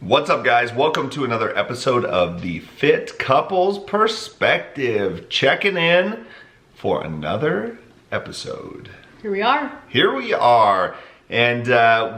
What's up, guys? Welcome to another episode of the Fit Couples Perspective. Checking in for another episode. Here we are. Here we are. And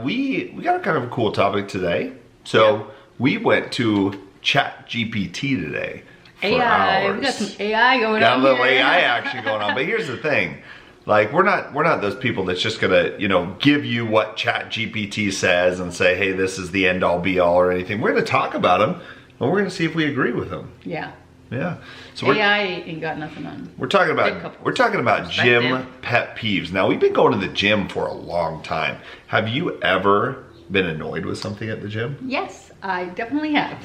we got a kind of a cool topic today. So we went to ChatGPT today for AI. hours. We got some AI going on. Got a little here. AI action going on. But here's the thing. Like, we're not those people that's just gonna, give you what ChatGPT says and say, hey, this is the end all be all or anything. We're gonna talk about them and we're gonna see if we agree with them. Yeah. Yeah. So AI ain't got nothing on. we're talking about gym pet peeves. Now, we've been going to the gym for a long time. Have you ever been annoyed with something at the gym? Yes, I definitely have.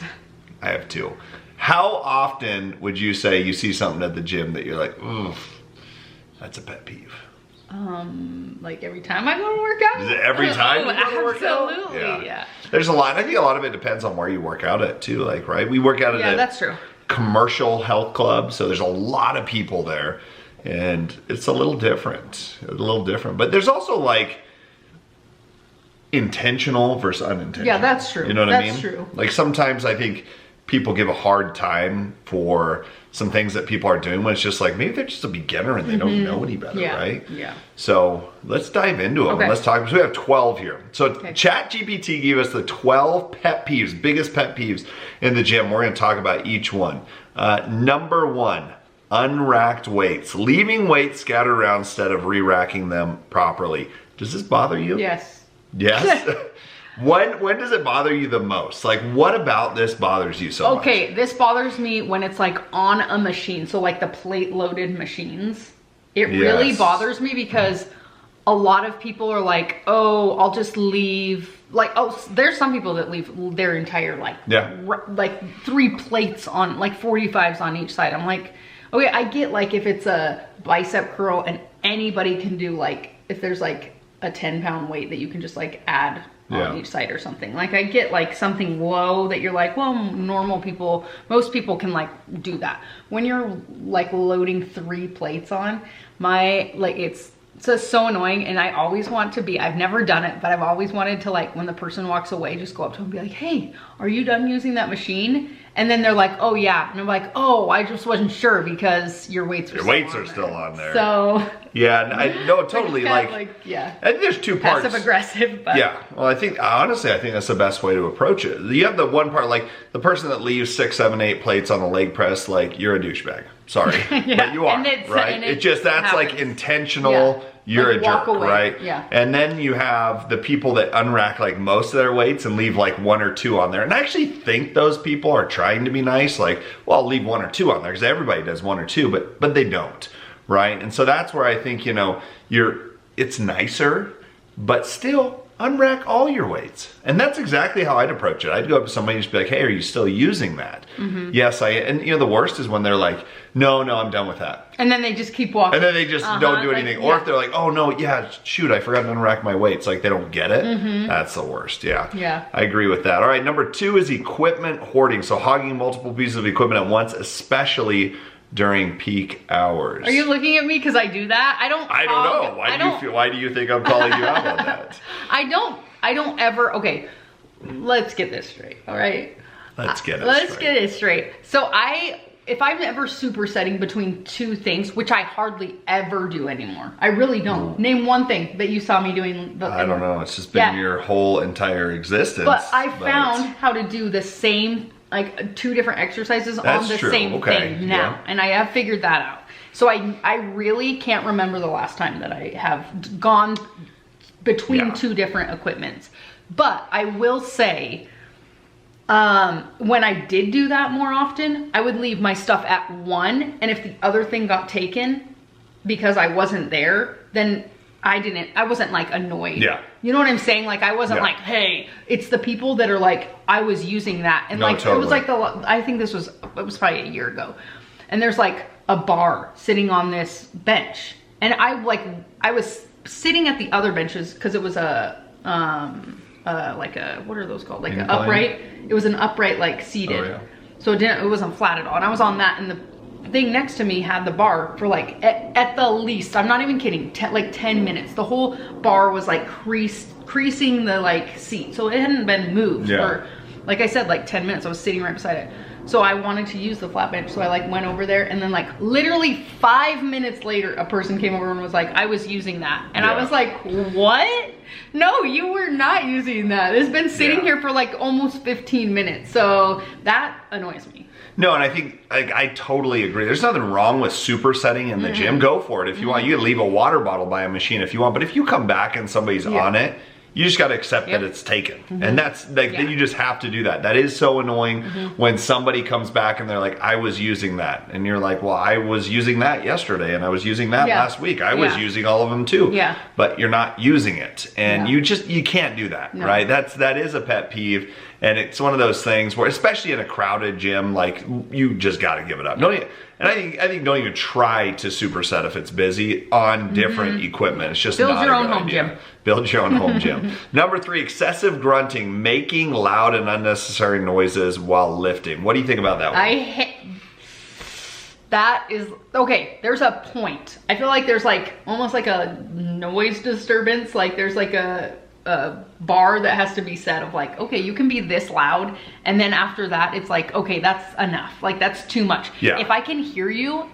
I have too. How often would you say you see something at the gym that you're like, oof, that's a pet peeve? Like every time I go to work out? Is it every time you go to work out? Absolutely, yeah. There's a lot. I think a lot of it depends on where you work out at too. Like, right? We work out at a that's true. commercial health club, so there's a lot of people there, and it's a little different. But there's also like intentional versus unintentional. Yeah, that's true. You know what I mean? That's true. Like, sometimes I think people give a hard time for some things that people are doing when it's just like, maybe they're just a beginner and they don't know any better, right? Yeah. So let's dive into them. Okay. Let's talk. So we have 12 here. So Okay. ChatGPT gave us the 12 pet peeves, biggest pet peeves in the gym. We're going to talk about each one. Number one, unracked weights. Leaving weights scattered around instead of re-racking them properly. Does this bother you? Yes. Yes? When does it bother you the most? Like, what about this bothers you so much? Okay, this bothers me when it's like on a machine. So like the plate loaded machines. It really Yes. bothers me because a lot of people are like, oh, I'll just leave. Like, oh, there's some people that leave their entire like 3 plates on, like 45s on each side. I'm like, okay, I get like if it's a bicep curl and anybody can do like, if there's like a 10-pound weight that you can just like add on each side or something. Like, I get like something low that you're like, well, normal people, most people can like do that. When you're like loading 3 plates on, it's just so annoying. And I always want to be, I've never done it, but I've always wanted to, like, when the person walks away, just go up to them and be like, hey, are you done using that machine? And then they're like, oh yeah. And I'm like, oh, I just wasn't sure because your weights are still on there. So yeah, I know totally. Like, yeah. I think there's 2 parts. Passive aggressive, but yeah. Well, honestly, I think that's the best way to approach it. You have the one part, like the person that leaves 6, 7, 8 plates on the leg press, like, you're a douchebag. Sorry, but you are, right? It just, that's happens. Like intentional. Yeah. You're like, a jerk, away. Right? Yeah. And then you have the people that unrack like most of their weights and leave like 1 or 2 on there. And I actually think those people are trying to be nice. Like, well, I'll leave 1 or 2 on there because everybody does 1 or 2, but they don't, right? And so that's where I think, it's nicer, but still unrack all your weights. And that's exactly how I'd approach it. I'd go up to somebody and just be like, hey, are you still using that? Mm-hmm. Yes, and the worst is when they're like, no, I'm done with that. And then they just keep walking. And then they just don't do anything. Or if they're like, oh no, yeah, shoot, I forgot to unrack my weights. Like, they don't get it. Mm-hmm. That's the worst, yeah. I agree with that. All right, number 2 is equipment hoarding. So hogging multiple pieces of equipment at once, especially during peak hours. Are you looking at me because I do that? I don't know. Why do you think I'm calling you out on that? I don't ever, okay, let's get this straight, all right? Let's get it straight. So if I'm ever supersetting between 2 things, which I hardly ever do anymore, I really don't. Name one thing that you saw me doing. I don't know. It's just been your whole entire existence. But I found how to do the same, like 2 different exercises on the same thing now. And I have figured that out. So I really can't remember the last time that I have gone between 2 different equipments. But I will say, when I did do that more often, I would leave my stuff at 1, and if the other thing got taken because I wasn't there, then I wasn't like annoyed. Yeah. You know what I'm saying? Like, I wasn't like, hey, it's the people that are like, I was using that. And it was like I think it was probably a year ago. And there's like a bar sitting on this bench. And I was sitting at the other benches because it was like a, what are those called? Like an upright. It was an upright, like seated. Oh, yeah. So it wasn't flat at all. And I was on that, and the thing next to me had the bar for like, at the least, I'm not even kidding, like 10 minutes. The whole bar was like creasing the like seat. So it hadn't been moved for like I said, like 10 minutes. I was sitting right beside it. So I wanted to use the flat bench. So I like went over there, and then like literally 5 minutes later, a person came over and was like, I was using that. And I was like, what? No, you were not using that. It's been sitting here for like almost 15 minutes. So that annoys me. No, and I think I totally agree. There's nothing wrong with supersetting in the gym. Go for it if you want. You can leave a water bottle by a machine if you want. But if you come back and somebody's on it, you just got to accept that it's taken. And that's like, you just have to do that. That is so annoying when somebody comes back and they're like, I was using that. And you're like, well, I was using that yesterday, and I was using that last week. I was using all of them too. But you're not using it. And you can't do that, right? That is a pet peeve. And it's one of those things where, especially in a crowded gym, like, you just got to give it up. And I think don't even try to superset if it's busy on different equipment. It's just build not your a own good home idea. gym. Build your own home gym. Number 3, excessive grunting, making loud and unnecessary noises while lifting. What do you think about that one? I hate. That is, okay, there's a point. I feel like there's like almost like a noise disturbance. Like there's like a bar that has to be set of like, okay, you can be this loud, and then after that it's like, okay, that's enough, like that's too much. If I can hear you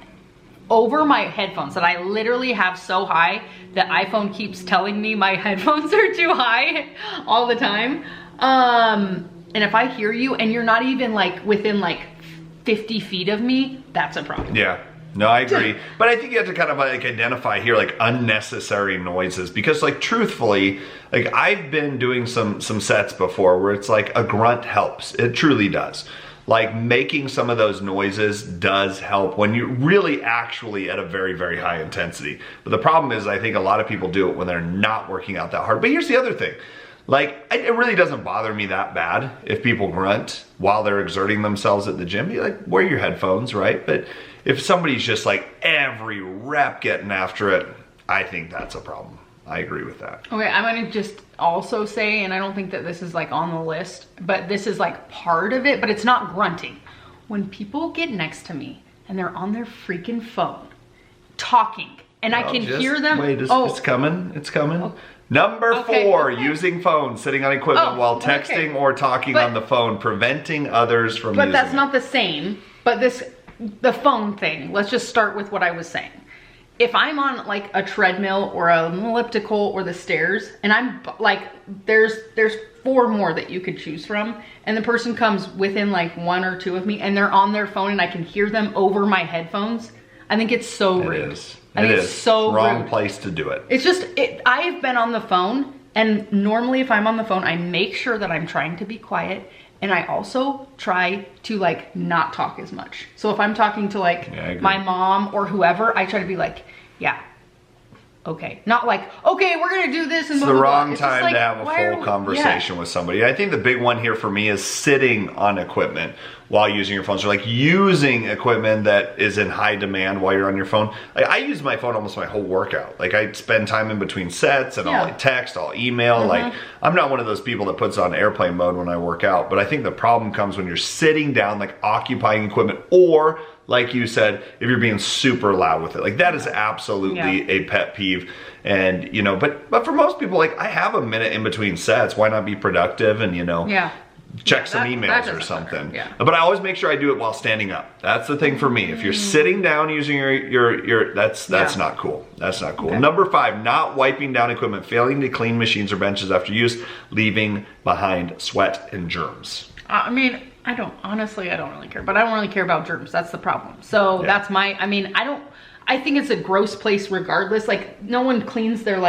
over my headphones that I literally have so high that iPhone keeps telling me my headphones are too high all the time, and if I hear you and you're not even like within like 50 feet of me, that's a problem. No, I agree. But I think you have to kind of like identify here like unnecessary noises, because like truthfully, like I've been doing some sets before where it's like a grunt helps. It truly does. Like making some of those noises does help when you're really actually at a very, very high intensity. But the problem is, I think a lot of people do it when they're not working out that hard. But here's the other thing. Like, it really doesn't bother me that bad if people grunt while they're exerting themselves at the gym. You like, wear your headphones, right? But if somebody's just like every rep getting after it, I think that's a problem. I agree with that. Okay, I'm gonna just also say, and I don't think that this is like on the list, but this is like part of it, but it's not grunting. When people get next to me and they're on their freaking phone talking, and I can hear them. Wait, it's coming. It's coming. Oh. Number 4, using phones, sitting on equipment while texting or talking on the phone, preventing others from using it. But that's not the same. But the phone thing, let's just start with what I was saying. If I'm on like a treadmill or an elliptical or the stairs, and I'm like, there's 4 more that you could choose from, and the person comes within like 1 or 2 of me, and they're on their phone and I can hear them over my headphones, I think it's so rude. It is. I think it's so wrong place to do it. It's just, I've been on the phone, and normally if I'm on the phone, I make sure that I'm trying to be quiet, and I also try to like not talk as much. So if I'm talking to like my mom or whoever, I try to be like, okay. Not like, okay, we're gonna do this and it's blah, the blah, wrong blah. time to have a full conversation with somebody. I think the big one here for me is sitting on equipment while using your phone. So like using equipment that is in high demand while you're on your phone. Like, I use my phone almost my whole workout. Like I spend time in between sets, and I'll text, I'll email. Like I'm not one of those people that puts on airplane mode when I work out, but I think the problem comes when you're sitting down, like occupying equipment, or like you said, if you're being super loud with it. Like that is absolutely a pet peeve. And you know, but for most people, like I have a minute in between sets. Why not be productive and check some emails or something. But I always make sure I do it while standing up. That's the thing for me. If you're sitting down using your that's not cool. That's not cool. Number 5, not wiping down equipment, failing to clean machines or benches after use, leaving behind sweat and germs. I mean, I don't really care, but I don't really care about germs. That's the problem. So that's I think it's a gross place regardless. Like no one cleans their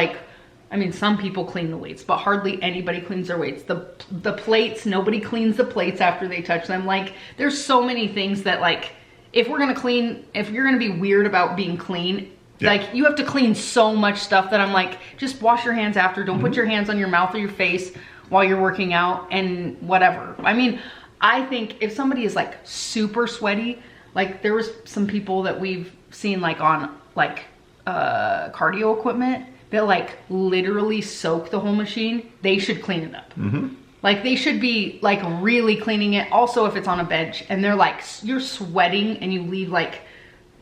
some people clean the weights, but hardly anybody cleans their weights. The plates, nobody cleans the plates after they touch them. Like there's so many things that like, if you're gonna be weird about being clean, like you have to clean so much stuff that I'm like, just wash your hands after. Don't put your hands on your mouth or your face while you're working out and whatever. I mean, I think if somebody is like super sweaty, like there was some people that we've seen like on like cardio equipment that like literally soak the whole machine, they should clean it up. Like they should be like really cleaning it. Also, if it's on a bench and they're like, you're sweating and you leave like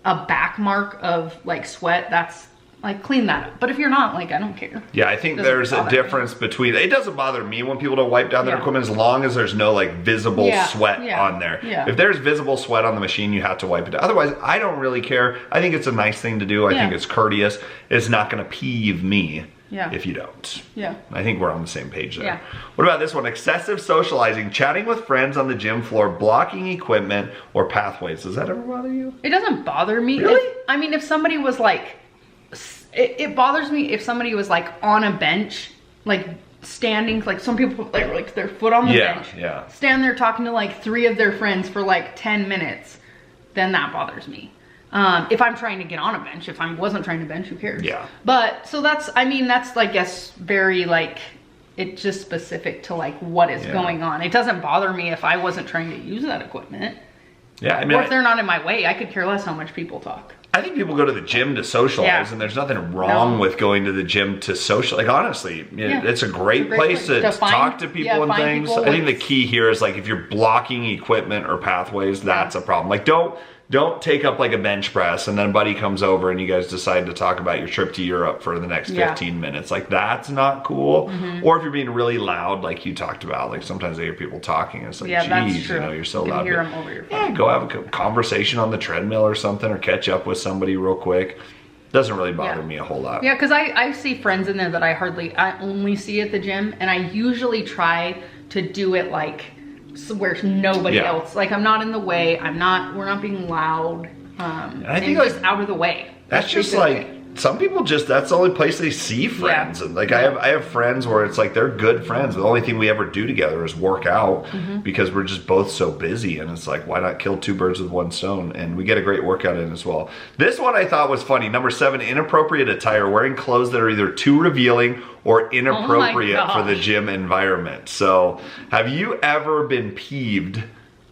a back mark of like sweat, that's Like, clean that up. But if you're not, like, I don't care. Yeah, I think there's a difference between, it doesn't bother me when people don't wipe down their equipment as long as there's no like visible sweat on there. If there's visible sweat on the machine, you have to wipe it down. Otherwise, I don't really care. I think it's a nice thing to do. I think it's courteous. It's not gonna peeve me if you don't. I think we're on the same page there. What about this one? Excessive socializing, chatting with friends on the gym floor, blocking equipment or pathways. Does that ever bother you? It doesn't bother me. Really? I mean, if somebody was like, it bothers me if somebody was like on a bench, like standing, like some people put like their foot on the bench, stand there talking to like 3 of their friends for like 10 minutes, then that bothers me. If I'm trying to get on a bench, if I wasn't trying to bench, who cares? But so that's, I mean, that's I guess very like, it's just specific to like what is going on. It doesn't bother me if I wasn't trying to use that equipment. I mean, or if they're not in my way, I could care less how much people talk. I think people go to the gym to socialize, and there's nothing wrong with going to the gym to social. Like, honestly, it's a great place to talk to people and things. I think the key here is like if you're blocking equipment or pathways, that's a problem. Like, don't take up like a bench press and then a buddy comes over and you guys decide to talk about your trip to Europe for the next 15 minutes. Like, that's not cool. Or if you're being really loud, like you talked about, like sometimes I hear people talking and it's like, geez, you know, you're so loud. Hear them over your phone. Go have a conversation on the treadmill or something, or catch up with somebody real quick. Doesn't really bother me a whole lot. Yeah, because I see friends in there that I only see at the gym, and I usually try to do it like where nobody else, like I'm not in the way, we're not being loud, and I think like, just out of the way. That's just like, some people just, that's the only place they see friends. And like I have friends where it's like they're good friends. The only thing we ever do together is work out because we're just both so busy, and it's like, why not kill 2 birds with 1 stone? And we get a great workout in as well. This one I thought was funny. Number 7, inappropriate attire, wearing clothes that are either too revealing or inappropriate for the gym environment. So have you ever been peeved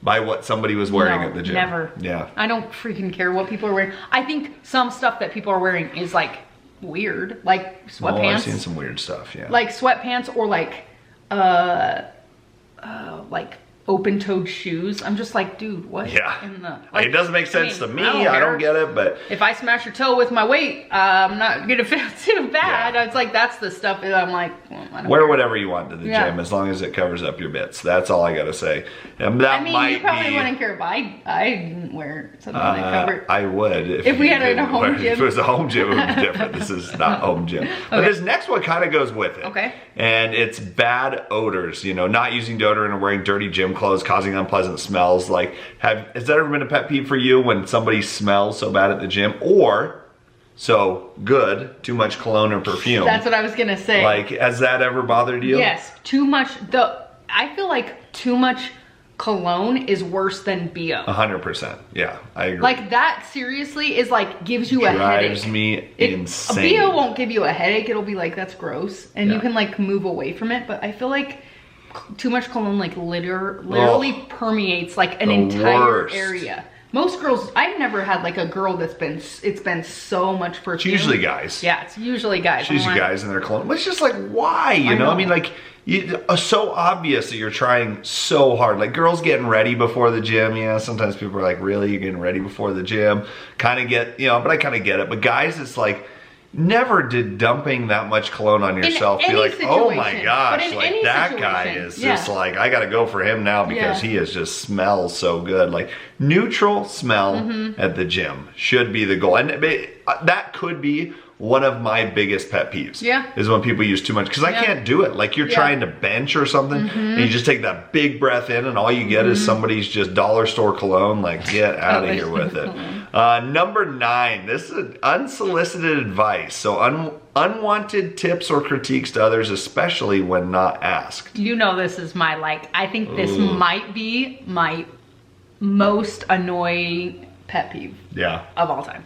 by what somebody was wearing at the gym? Never. Yeah. I don't freaking care what people are wearing. I think some stuff that people are wearing is like weird, like sweatpants. Oh, I've seen some weird stuff, Like sweatpants or like open-toed shoes. I'm just like, dude, what? In the, like, it doesn't make sense to me. I don't get it, but if I smash your toe with my weight, I'm not gonna feel too bad. It's like, that's the stuff that I'm like, well, I don't wear care. whatever you want to the gym as long as it covers up your bits. That's all I gotta say. And that, I mean, you probably wouldn't care if I didn't wear something that covered. I would if we had it in a home gym. If it was a home gym, it would be different. This is not home gym. But this next one kind of goes with it. And it's bad odors. You know, not using deodorant or wearing dirty gym clothes, causing unpleasant smells. Like, has that ever been a pet peeve for you when somebody smells so bad at the gym, or so good, too much cologne or perfume? That's what I was gonna say. Like, has that ever bothered you? Yes, too much. I feel like too much cologne is worse than BO. 100%. Yeah, I agree. Like, that seriously is like, gives you a headache. Drives me insane. A BO won't give you a headache. It'll be like, that's gross, and you can like move away from it. But I feel like too much cologne like literally permeates like an entire area. Most girls, I've never had like a girl that's it's been so much perfume. It's usually guys. Yeah, it's usually guys. It's usually guys in their cologne. It's just like, why? You know? I mean, like, it's so obvious that you're trying so hard. Like, girls getting ready before the gym. Yeah, sometimes people are like, really? You're getting ready before the gym? Kind of get, you know, but I kind of get it. But guys, it's like, never did dumping that much cologne on yourself be like, oh my gosh, like that guy is just like, I gotta go for him now because he is just smells so good. Like, neutral smell at the gym should be the goal. And that could be one of my biggest pet peeves. Is when people use too much, because I can't do it. Like, you're trying to bench or something and you just take that big breath in and all you get is somebody's just dollar store cologne. Like, get out of here with it. Number 9, this is unsolicited advice. So unwanted tips or critiques to others, especially when not asked. You know, this is my, like, I think this might be my most annoying pet peeve of all time.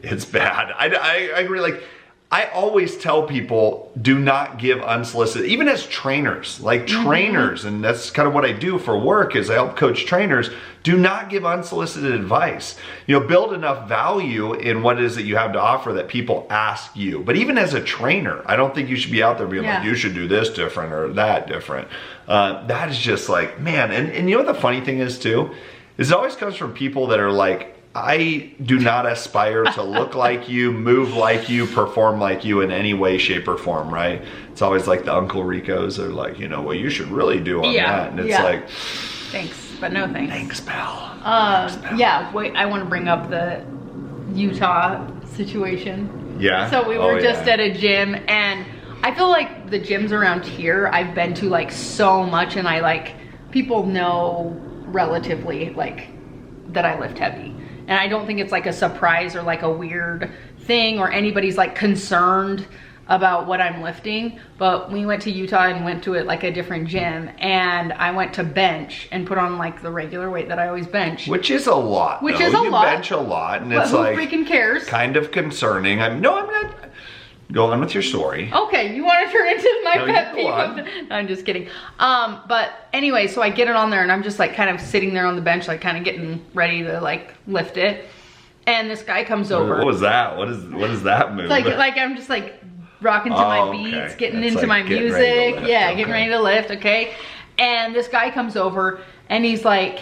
It's bad. I agree. Like, I always tell people, do not give unsolicited, even as trainers, like trainers, and that's kind of what I do for work, is I help coach trainers. Do not give unsolicited advice. You know, build enough value in what it is that you have to offer that people ask you. But even as a trainer, I don't think you should be out there being like, you should do this different or that different. That is just like, man. And you know what the funny thing is too? Is it always comes from people that are like I do not aspire to look like you, move like you, perform like you in any way, shape, or form, right? It's always like the Uncle Ricos are like, you know, well, you should really do on that. And it's like, thanks, but no thanks. Thanks, pal. Yeah, wait, I want to bring up the Utah situation. Yeah. So we were just at a gym, and I feel like the gyms around here I've been to like so much, and I like, people know relatively like that I lift heavy. And I don't think it's like a surprise or like a weird thing or anybody's like concerned about what I'm lifting. But we went to Utah and went to it like a different gym, and I went to bench and put on like the regular weight that I always bench. Which is a lot. Which is a lot. You bench a lot, and but it's who like freaking cares? Kind of concerning. I'm not. Go on with your story. Okay, you want to turn into my pet peeve? No, I'm just kidding. But anyway, so I get it on there, and I'm just like kind of sitting there on the bench, like kind of getting ready to like lift it. And this guy comes over. What was that? What is that move? Like I'm just like rocking to my beats, getting into my music. Getting ready to lift. Okay. And this guy comes over, and he's like,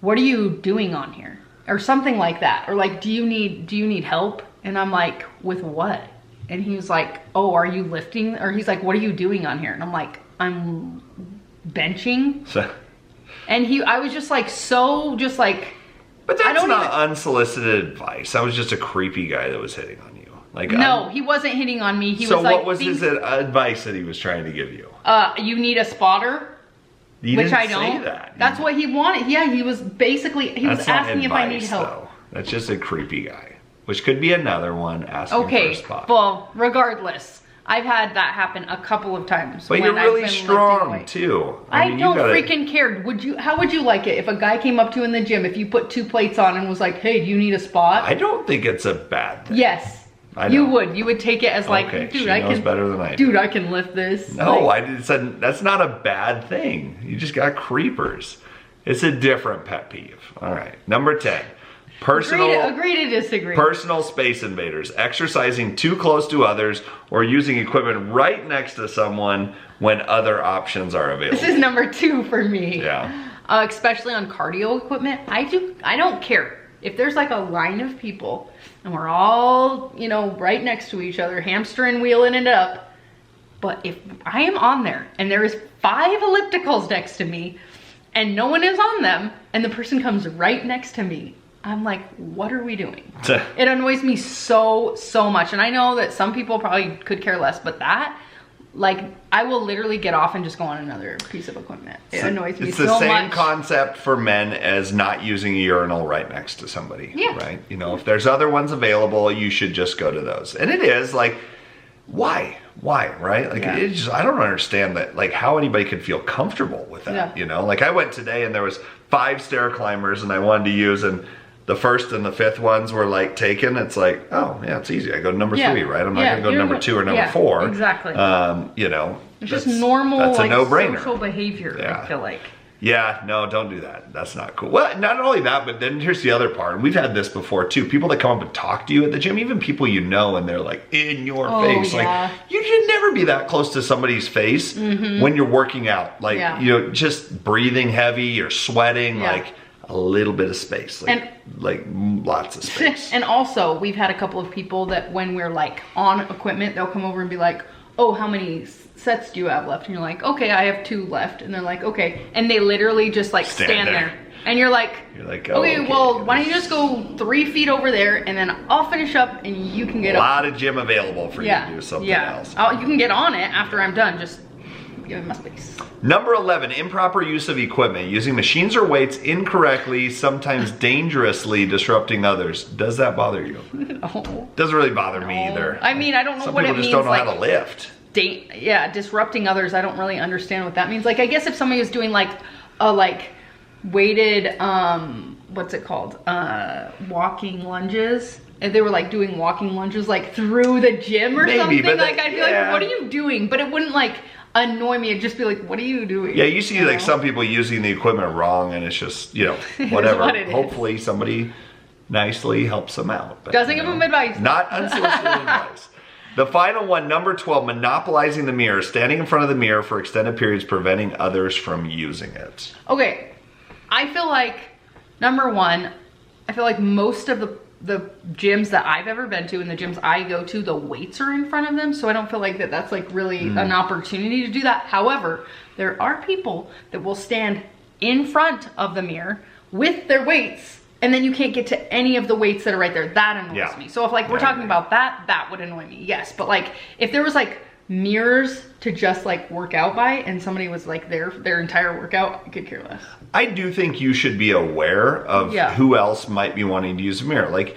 "What are you doing on here?" Or something like that. Or like, do you need help? And I'm like, with what? And he was like, "Oh, are you lifting?" Or he's like, "What are you doing on here?" And I'm like, "I'm benching." And I was just like, But that's not unsolicited advice. That was just a creepy guy that was hitting on you. Like, no, he wasn't hitting on me. So what was his advice that he was trying to give you? You need a spotter. Which I don't. Say that. That's what he wanted. Yeah, he was basically, he was asking if I need help. Though. That's just a creepy guy. Which could be another one asking for a spot. Well, regardless, I've had that happen a couple of times. But you're really strong too. I mean, don't freaking care. How would you like it if a guy came up to you in the gym, if you put 2 plates on and was like, "Hey, do you need a spot?" I don't think it's a bad thing. Yes. You would take it as like, dude, I can better than I do. Dude, I can lift this. No, like, I said that's not a bad thing. You just got creepers. It's a different pet peeve. All right, number 10. Agree to disagree. Personal space invaders, exercising too close to others or using equipment right next to someone when other options are available. This is number 2 for me. Yeah. Especially on cardio equipment. I don't care. If there's like a line of people and we're all, you know, right next to each other, hamstering, wheeling it up. But if I am on there and there is 5 ellipticals next to me and no one is on them and the person comes right next to me, I'm like, what are we doing? It annoys me so much. And I know that some people probably could care less, but that, like, I will literally get off and just go on another piece of equipment. It annoys me so much. It's the same concept for men as not using a urinal right next to somebody, yeah. Right? You know, if there's other ones available, you should just go to those. And it is like, why, right? Like, it just, I don't understand that, like, how anybody could feel comfortable with that, you know? Like, I went today and there was 5 stair climbers and I wanted to use, and the 1st and the 5th ones were like taken. It's like, oh yeah, it's easy. I go to number 3, right? I'm not gonna go to number 2 or number 4. Exactly. You know, it's just normal. That's like, a no-brainer. Social behavior. I feel like. Yeah, no, don't do that. That's not cool. Well, not only that, but then here's the other part. And we've had this before too. People that come up and talk to you at the gym, even people you know, and they're like in your face. Like, you should never be that close to somebody's face when you're working out. Like, you know, just breathing heavy or sweating, like a little bit of space, like lots of space. And also, we've had a couple of people that when we're like on equipment, they'll come over and be like, "Oh, how many sets do you have left?" And you're like, "Okay, I have 2 left." And they're like, "Okay," and they literally just like stand there. And you're like, oh, okay, well, why don't you just go 3 feet over there, and then I'll finish up, and you can get a lot of gym available for you to do something else. You can get on it after I'm done. Just give me my space. Number 11, improper use of equipment, using machines or weights incorrectly, sometimes dangerously disrupting others. Does that bother you? No. Doesn't really bother me either. I mean, I don't know what it means. Some people just don't know how to lift. Disrupting others. I don't really understand what that means. Like, I guess if somebody was doing like a weighted, what's it called? Walking lunges. If they were like doing walking lunges like through the gym or something, but like I'd be like, what are you doing? But it wouldn't like annoy me. It'd just be like, what are you doing? Yeah, you see like some people using the equipment wrong, and it's just, you know, whatever. Hopefully somebody nicely helps them out. But, doesn't give them advice. Not unsolicited advice. The final one, number 12, monopolizing the mirror, standing in front of the mirror for extended periods, preventing others from using it. Okay, I feel like, number 1, I feel like most of the gyms that I've ever been to and the gyms I go to, the weights are in front of them. So I don't feel like that's like really an opportunity to do that. However, there are people that will stand in front of the mirror with their weights, and then you can't get to any of the weights that are right there. That annoys me. So if like we're talking about that, that would annoy me. Yes, but like if there was like mirrors to just like work out by and somebody was like their entire workout, I could care less. I do think you should be aware of who else might be wanting to use a mirror. Like,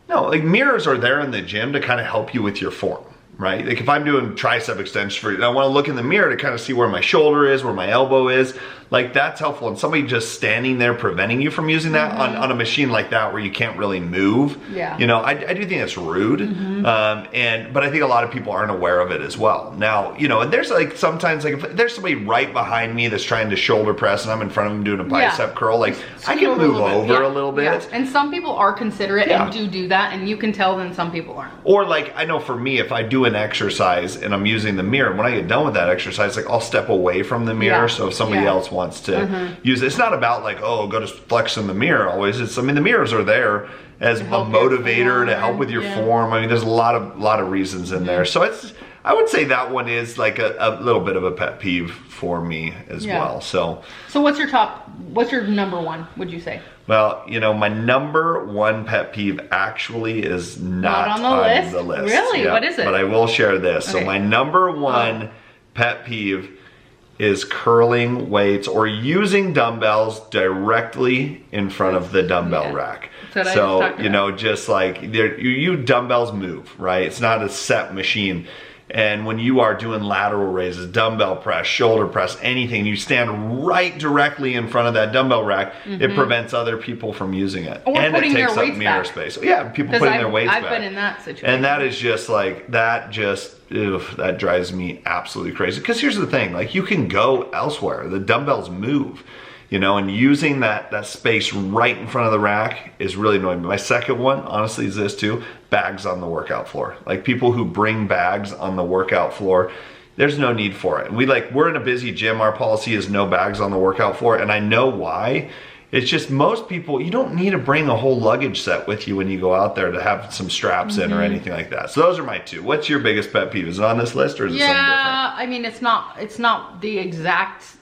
no, like mirrors are there in the gym to kind of help you with your form, right? Like if I'm doing tricep extensions I want to look in the mirror to kind of see where my shoulder is, where my elbow is. Like that's helpful. And somebody just standing there preventing you from using that on a machine like that where you can't really move. Yeah. You know, I do think it's rude. But I think a lot of people aren't aware of it as well. Now, you know, and there's like sometimes like if there's somebody right behind me that's trying to shoulder press and I'm in front of them doing a bicep curl, like I can move over a little bit. Yeah. And some people are considerate and do that, and you can tell then some people aren't. Or like I know for me, if I do an exercise and I'm using the mirror, when I get done with that exercise, like I'll step away from the mirror. So if somebody else wants to use it, it's not about like, oh, go to flex in the mirror always. It's, I mean, the mirrors are there as a motivator to help with your form. I mean, there's a lot of reasons in there. So it's, I would say that one is like a little bit of a pet peeve for me as well. So what's your number one, would you say? Well, you know, my number one pet peeve actually is not on the list. Really? Yeah, what is it? But I will share this. Okay. So my number one pet peeve is curling weights or using dumbbells directly in front of the dumbbell rack. So, you know, just like you dumbbells move, right? It's not a set machine. And when you are doing lateral raises, dumbbell press, shoulder press, anything, you stand right directly in front of that dumbbell rack, it prevents other people from using it. Or and it takes up mirror back. space. So, yeah, people putting their weights back. I've been in that situation. And that is just like, that drives me absolutely crazy. Because here's the thing, like you can go elsewhere. The dumbbells move. You know, and using that space right in front of the rack is really annoying me. My second one, honestly, is this too, bags on the workout floor. Like people who bring bags on the workout floor, there's no need for it. And we're in a busy gym, our policy is no bags on the workout floor, and I know why. It's just most people, you don't need to bring a whole luggage set with you when you go out there to have some straps in or anything like that. So those are my two. What's your biggest pet peeve? Is it on this list or is it something different? Yeah, I mean, it's not the exact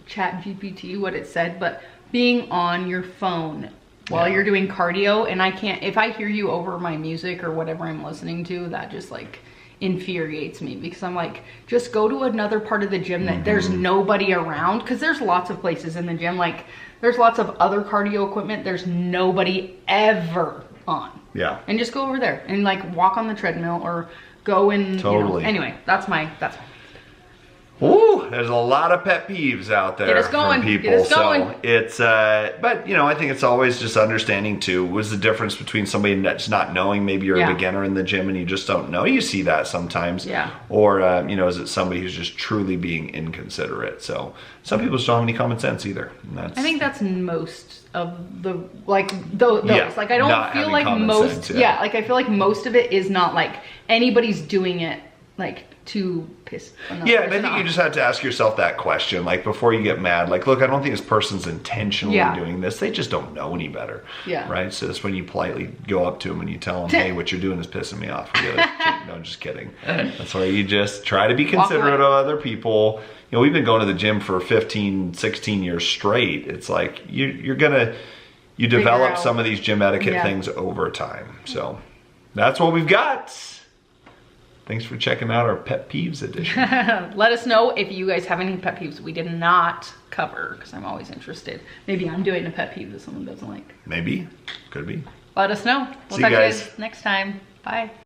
Chat GPT what it said, but being on your phone while you're doing cardio, and I can't, if I hear you over my music or whatever I'm listening to, that just like infuriates me, because I'm like, just go to another part of the gym that there's nobody around, because there's lots of places in the gym, like there's lots of other cardio equipment there's nobody ever on. Yeah. And just go over there and like walk on the treadmill or go in. Totally. You know, anyway, that's my Ooh, there's a lot of pet peeves out there from people. Get us going. So it's, but you know, I think it's always just understanding too, what's the difference between somebody that's not knowing, maybe you're a beginner in the gym and you just don't know. You see that sometimes. Yeah. Or, you know, is it somebody who's just truly being inconsiderate? So some people just don't have any common sense either. And that's, I think that's most of the, like, those. Like, I don't feel like most, like, I feel like most of it is not like anybody's doing it, like, to piss another person and I think you just have to ask yourself that question, like before you get mad, like, look, I don't think this person's intentionally doing this. They just don't know any better. Yeah. Right? So that's when you politely go up to them and you tell them, hey, what you're doing is pissing me off. No, just kidding. That's why you just try to be considerate of other people. You know, we've been going to the gym for 15, 16 years straight. It's like you develop some of these gym etiquette things over time. So that's what we've got. Thanks for checking out our Pet Peeves edition. Let us know if you guys have any pet peeves we did not cover, because I'm always interested. Maybe I'm doing a pet peeve that someone doesn't like. Maybe. Could be. Let us know. We'll talk to you guys next time. Bye.